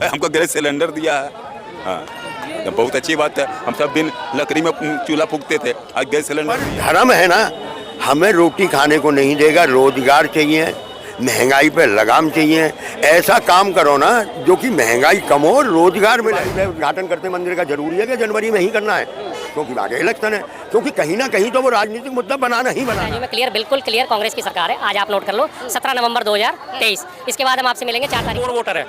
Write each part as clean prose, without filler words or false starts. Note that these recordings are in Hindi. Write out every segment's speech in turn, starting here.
हमको गैस सिलेंडर दिया है। हाँ, तो बहुत अच्छी बात है। हम सब दिन लकड़ी में चूल्हा फूकते थे, आज गैस सिलेंडर। धर्म है ना, हमें रोटी खाने को नहीं देगा, रोजगार चाहिए, महंगाई पे लगाम चाहिए। ऐसा काम करो ना जो कि महंगाई कम हो, रोजगार मिले। उद्घाटन करते मंदिर का जरूरी है कि जनवरी में ही करना है, क्योंकि आगे इलेक्शन है, क्योंकि कहीं ना कहीं तो वो राजनीतिक मुद्दा बनाना ही बनाना है। क्लियर, बिल्कुल क्लियर कांग्रेस की सरकार है। आज आप नोट कर लो 17 नवंबर 2023। इसके बाद हम आपसे मिलेंगे 4 तारीख। वोटर है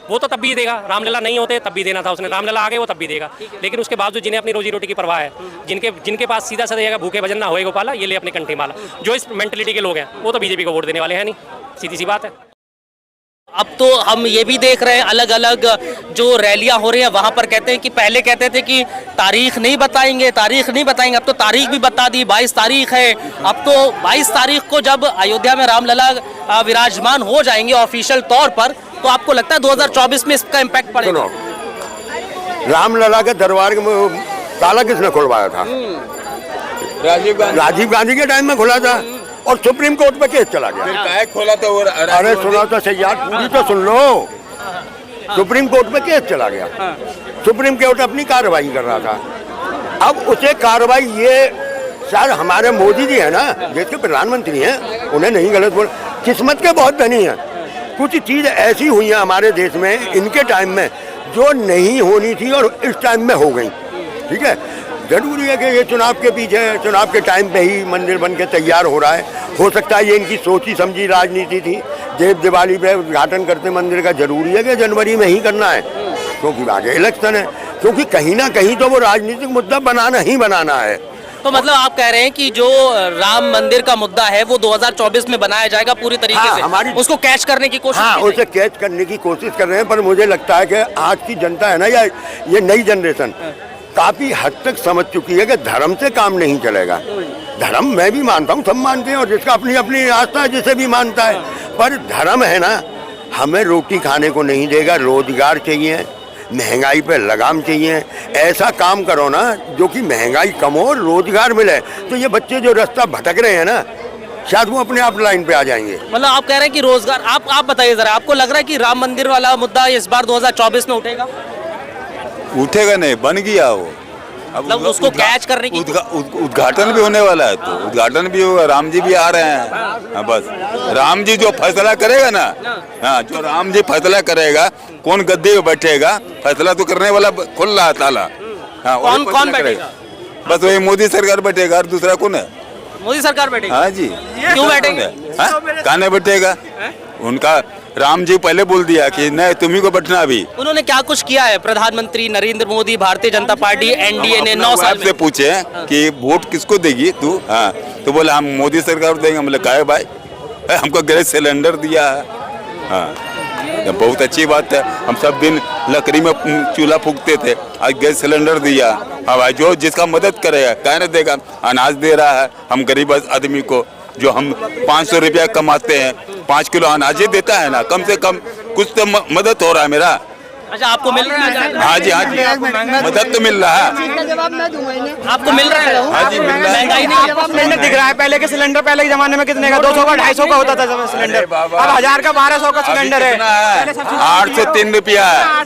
वो तो तब भी देगा, रामलला नहीं होते तब भी देना था उसने, रामलला आ गए वो तब भी देगा। लेकिन उसके बावजूद जिन्हें अपनी रोजी रोटी की परवाह है, जिनके पास सीधा सा रहेगा भूखे भजन ना होए गोपाला, ये ले अपने कंठी माला, जो इस मेंटलिटी के लोग हैं वो तो बीजेपी को वोट देने वाले हैं नहीं, सीधी सी बात है। अब तो हम ये भी देख रहे हैं अलग अलग जो रैलियां हो रही हैं वहां पर कहते हैं कि पहले कहते थे कि तारीख नहीं बताएंगे, तारीख नहीं बताएंगे, अब तो तारीख भी बता दी, 22 तारीख है। अब तो 22 तारीख को जब अयोध्या में रामलला विराजमान हो जाएंगे ऑफिशियल तौर पर, तो आपको लगता है 2024 में इसका इम्पैक्ट पड़ेगा? रामलला के दरबार में ताला किसने खुलवाया था? राजीव गांधी के टाइम में खुला था और सुप्रीम कोर्ट पे केस चला गया। खोला तो अरे सुना तो सही यार, पूरी तो सुन लो। सुप्रीम कोर्ट पे केस चला गया, सुप्रीम कोर्ट अपनी कार्रवाई कर रहा था। अब उसे कार्रवाई ये शायद हमारे मोदी जी है ना, देश के प्रधानमंत्री हैं, उन्हें नहीं गलत बोल, किस्मत के बहुत धनी हैं। कुछ चीज़ ऐसी हुई हैं हमारे देश में इनके टाइम में जो नहीं होनी थी और इस टाइम में हो गई। ठीक है, जरूरी है कि ये चुनाव के पीछे, चुनाव के टाइम पे ही मंदिर बन के तैयार हो रहा है। हो सकता है ये इनकी सोची समझी राजनीति थी। देव दिवाली पे उद्घाटन करते मंदिर का जरूरी है कि जनवरी में ही करना है, क्योंकि आगे इलेक्शन है, क्योंकि कहीं ना कहीं तो वो राजनीतिक मुद्दा बनाना ही बनाना है। तो मतलब आप कह रहे हैं कि जो राम मंदिर का मुद्दा है वो 2024 में बनाया जाएगा पूरी तरीके से, हमारी उसको कैच करने की कोशिश। हाँ, उसे कैच करने की कोशिश कर रहे हैं, पर मुझे लगता है कि आज की जनता है ना, या ये नई जनरेशन काफी हद तक समझ चुकी है कि धर्म से काम नहीं चलेगा। धर्म मैं भी मानता हूँ, सब मानते हैं, और जिसका अपनी अपनी आस्था है जिसे भी मानता है, पर धर्म है ना, हमें रोटी खाने को नहीं देगा, रोजगार चाहिए, महंगाई पे लगाम चाहिए। ऐसा काम करो ना जो कि महंगाई कम हो, रोजगार मिले, तो ये बच्चे जो रास्ता भटक रहे हैं ना, शायद वो अपने आप लाइन पे आ जाएंगे। मतलब आप कह रहे हैं कि रोजगार, आप बताइए जरा, आपको लग रहा है कि राम मंदिर वाला मुद्दा इस बार 2024 में उठेगा? उठेगा नहीं, बन गया वो। अब मतलब उसको कैच करने की उद्घाटन भी होने वाला है, तो उद्घाटन भी होगा, राम जी भी आ रहे हैं। हाँ, बस राम जी जो फैसला करेगा ना, हाँ, जो राम जी फैसला करेगा, कौन गद्दी पे बैठेगा, फैसला तो करने वाला खुल रहा ताला। हाँ, कौन बैठेगा? बस वही मोदी सरकार बैठेगा, और दूसरा कौन है? मोदी सरकार बैठेगी। हाँ जी, क्यों बैठेंगे? कहाँ बैठेगा? उनका राम जी पहले बोल दिया कि नहीं, तुम्ही को बैठना। अभी उन्होंने क्या कुछ किया है? प्रधानमंत्री नरेंद्र मोदी, भारतीय जनता पार्टी, एनडीए ने 9 साल से पूछे कि वोट किसको देगी तू? हाँ, तो बोले हम मोदी सरकार देंगे। हमने कहा है भाई, हमको गैस सिलेंडर दिया है। हाँ, तो बहुत अच्छी बात है। हम सब दिन लकड़ी में चूल्हा फूकते थे, आज गैस सिलेंडर दिया। हाँ भाई, जो जिसका मदद करेगा कहने देगा, अनाज दे रहा है हम गरीब आदमी को, जो हम 500 रुपया कमाते हैं, 5 किलो अनाज ही देता है ना, कम से कम कुछ तो मदद हो रहा है मेरा। अच्छा, आपको मिल रहा है? हाँ जी, हाँ जी, मदद तो मिल रहा है। आपको मिल रहा है? हाँ जी, मिल रहा है। महंगाई नहीं दिख रहा है। पहले के सिलेंडर पहले के जमाने में कितने का? 200 का 250 का होता था सिलेंडर, अब 1000 का 1200 का सिलेंडर है। 803 रुपया है।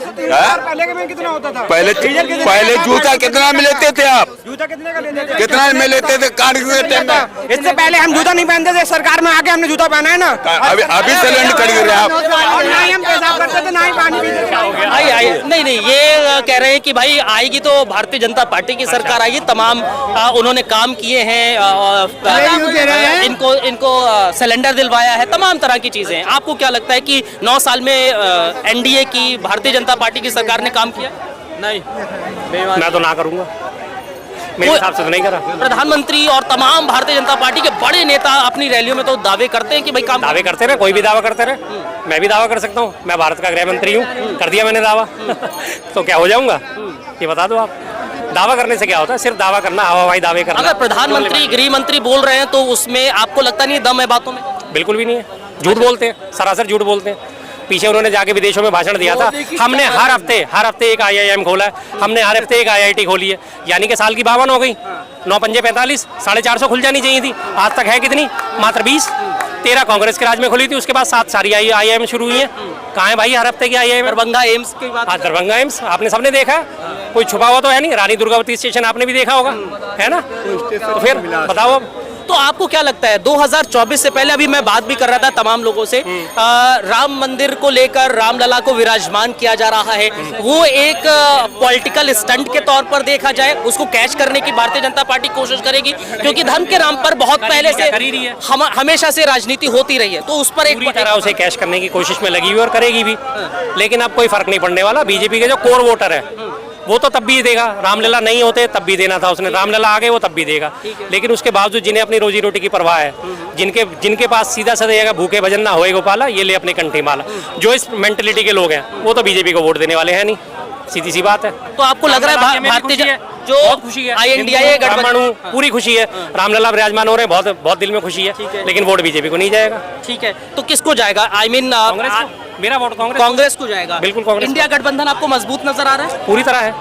पहले के में कितना होता था? पहले जूता कितना में लेते थे आप? जूता कितने का लेते थे? कितना में लेते थे? काट के इससे पहले हम जूता नहीं पहनते थे, सरकार में आके हमने जूता पहना है ना। अभी सिलेंडर कट गए आप। ना ही हम पेशाब करते थे, ना ही पानी पीते थे। नहीं, ये कह रहे हैं कि भाई आएगी तो भारतीय जनता पार्टी की सरकार आएगी, तमाम उन्होंने काम किए हैं, इनको सिलेंडर दिलवाया है, तमाम तरह की चीजें। आपको क्या लगता है कि 9 साल में एनडीए की, भारतीय जनता पार्टी की सरकार ने काम किया? नहीं, मैं तो ना करूंगा, मेरे हिसाब से तो नहीं करा। प्रधानमंत्री और तमाम भारतीय जनता पार्टी के बड़े नेता अपनी रैलियों में तो दावे करते हैं कि भाई काम, दावे करते रहे, कोई भी दावा करते रहे, मैं भी दावा कर सकता हूँ। मैं भारत का गृह मंत्री हूँ, कर दिया मैंने दावा तो क्या हो जाऊंगा? ये बता दो आप। दावा करने से क्या होता है? सिर्फ दावा करना, हवाई दावे करना। अगर प्रधानमंत्री, गृह मंत्री बोल रहे हैं तो उसमें आपको लगता नहीं दम है बातों में? बिल्कुल भी नहीं है, झूठ बोलते हैं, सरासर झूठ बोलते हैं। पीछे उन्होंने जाके विदेशों में भाषण दिया था, हमने हर हफ्ते एक IIM खोला है, हमने हर हफ्ते एक IIT खोली है, यानी कि साल की 52 हो गई। 9 पंजे 45, 450 खुल जानी चाहिए थी, आज तक है कितनी? मात्र 20। 13 कांग्रेस के राज में खुली थी, उसके बाद 7 सारी IIM शुरू हुई है। कहाँ है भाई हर हफ्ते की IIM? दरभंगा एम्स की बात। हाँ, दरभंगा एम्स आपने सबने देखा है, कोई छुपा हुआ तो है नहीं। रानी दुर्गावती स्टेशन आपने भी देखा होगा, है ना? तो फिर बताओ। तो आपको क्या लगता है 2024 से पहले, अभी मैं बात भी कर रहा था तमाम लोगों से, राम मंदिर को लेकर रामलला को विराजमान किया जा रहा है, वो एक पॉलिटिकल स्टंट के तौर पर देखा जाए, उसको कैच करने की भारतीय जनता पार्टी कोशिश करेगी, क्योंकि धर्म के नाम पर बहुत पहले से हमेशा से राजनीति होती रही है, तो उस पर एक पूरी तरह उसे कैश करने की कोशिश में लगी हुई और करेगी भी। लेकिन अब कोई फर्क नहीं पड़ने वाला। बीजेपी के जो कोर वोटर है वो तो तब भी देगा, रामलला नहीं होते तब भी देना था उसने, रामलला आ गए वो तब भी देगा। लेकिन उसके बावजूद जिन्हें अपनी रोजी रोटी की परवाह है, जिनके पास सीधा साधा जाएगा भूखे भजन ना होए गोपाला, ये ले अपने कंठी माला, जो इस मेंटलिटी के लोग हैं वो तो बीजेपी को वोट देने वाले हैं नहीं, सीधी सी बात है। तो आपको लग रहा है भारतीय जो बहुत खुशी है, INDIA गठबंधन पूरी खुशी है, रामलला विराजमान हो रहे हैं, बहुत बहुत दिल में खुशी है, लेकिन वोट बीजेपी को नहीं जाएगा। ठीक है, तो किसको जाएगा? आई मीन मेरा वोट कांग्रेस को जाएगा। बिल्कुल कांग्रेस। इंडिया गठबंधन आपको मजबूत नजर आ रहा है? पूरी तरह है।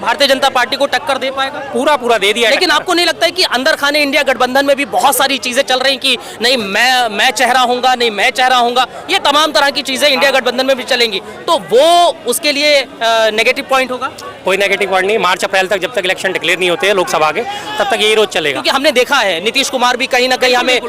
भारतीय जनता पार्टी को टक्कर दे पाएगा? पूरा दे दिया। लेकिन आपको नहीं लगता है कि अंदर खाने इंडिया गठबंधन में भी बहुत सारी चीजें चल रही कि नहीं मैं चेहरा होऊंगा, नहीं मैं चेहरा होऊंगा, ये तमाम तरह की चीजें इंडिया गठबंधन में भी चलेंगी, तो वो उसके लिए नेगेटिव पॉइंट होगा? कोई नेगेटिव पॉइंट नहीं। मार्च अप्रैल तक जब तक इलेक्शन डिक्लेयर नहीं होते हैं लोकसभा के, तब तक यही रोज चलेगा। क्योंकि हमने देखा है नीतीश कुमार भी कहीं ना कहीं हमें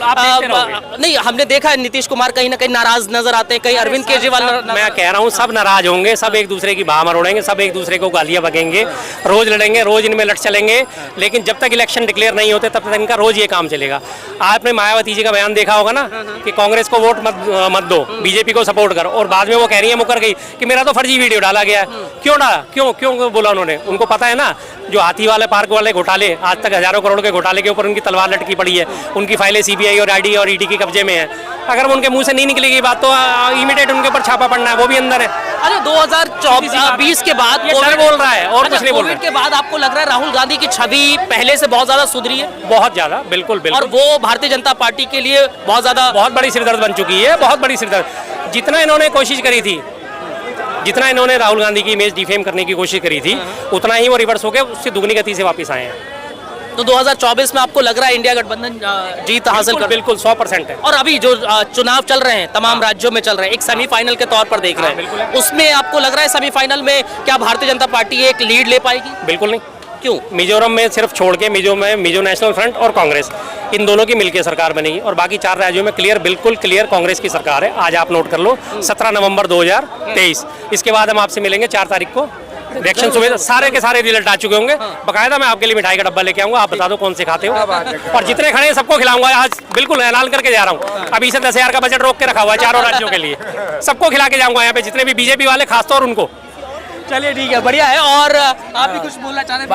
नहीं, हमने देखा है नीतीश कुमार कहीं ना कहीं नाराज नजर आते हैं, कहीं अरविंद केजरीवाल। मैं कह रहा हूँ सब नाराज होंगे, सब एक दूसरे की बाह मरोड़ेंगे, सब एक दूसरे को गालियां बकेंगे, रोज लड़ेंगे, रोज इनमें लड़ चलेंगे, लेकिन जब तक इलेक्शन डिक्लेयर नहीं होते तब तक इनका रोज ये काम चलेगा। आपने मायावती जी का बयान देखा होगा ना कि कांग्रेस को वोट मत दो, बीजेपी को सपोर्ट करो, और बाद में वो कह रही है मुकर गई कि मेरा तो फर्जी वीडियो डाला गया है। क्यों डाला? क्यों बोला उन्होंने? उनको पता है ना जो हाथी वाले पार्क वाले घोटाले, आज तक हजारों करोड़ के घोटाले के ऊपर उनकी तलवार लटकी पड़ी है, उनकी फाइलें CBI और ID और ED के कब्जे में है। अगर वो उनके मुंह से नहीं निकलेगी बात तो इमीडिएट उनके ऊपर छापा पड़ना है, वो भी अंदर है। अरे 2020 के बाद कोविड बोल रहा है और कुछ नहीं बोल रहा है। कोविड के बाद आपको लग रहा है राहुल गांधी की छवि पहले से बहुत ज्यादा सुधरी है? बहुत ज्यादा, बिल्कुल। और वो भारतीय जनता पार्टी के लिए बहुत बड़ी सिरदर्द बन चुकी है, बहुत बड़ी सिरदर्द। जितना इन्होंने कोशिश करी थी, जितना इन्होंने राहुल गांधी की इमेज डिफेम करने की कोशिश करी थी, उतना ही वो रिवर्स हो गए, उससे दुगनी गति से वापस आए हैं। तो 2024 में आपको लग रहा है इंडिया गठबंधन जीत हासिल कर? बिल्कुल 100% है। और अभी जो चुनाव चल रहे हैं तमाम राज्यों में चल रहे हैं, एक सेमीफाइनल के तौर पर देख रहे हैं, उसमें आपको लग रहा है सेमीफाइनल में क्या भारतीय जनता पार्टी एक लीड ले पाएगी? बिल्कुल नहीं। क्यों? मिजोरम में सिर्फ छोड़ के मिजो नेशनल फ्रंट और कांग्रेस, इन दोनों की मिलकर सरकार बनेगी, और बाकी 4 राज्यों में बिल्कुल क्लियर कांग्रेस की सरकार है। आज आप नोट कर लो, 17 नवंबर 2023। इसके बाद हम आपसे मिलेंगे 4 तारीख को। इलेक्शन सुबह सारे के सारे रिजल्ट आ चुके होंगे, बकायदा मैं आपके लिए मिठाई का डब्बा लेके आऊंगा, आप बता दो कौन से खाते हो, और जितने खड़े हैं सबको खिलाऊंगा। आज बिल्कुल ऐलान करके जा रहा हूँ, अभी से 10,000 का बजट रोक के रखा हुआ है 4 राज्यों के लिए, सबको खिला के जाऊंगा यहाँ पे, जितने भी बीजेपी वाले खासतौर उनको। चलिए ठीक है, बढ़िया है। और आप भी कुछ बोलना चाह रहे हैं?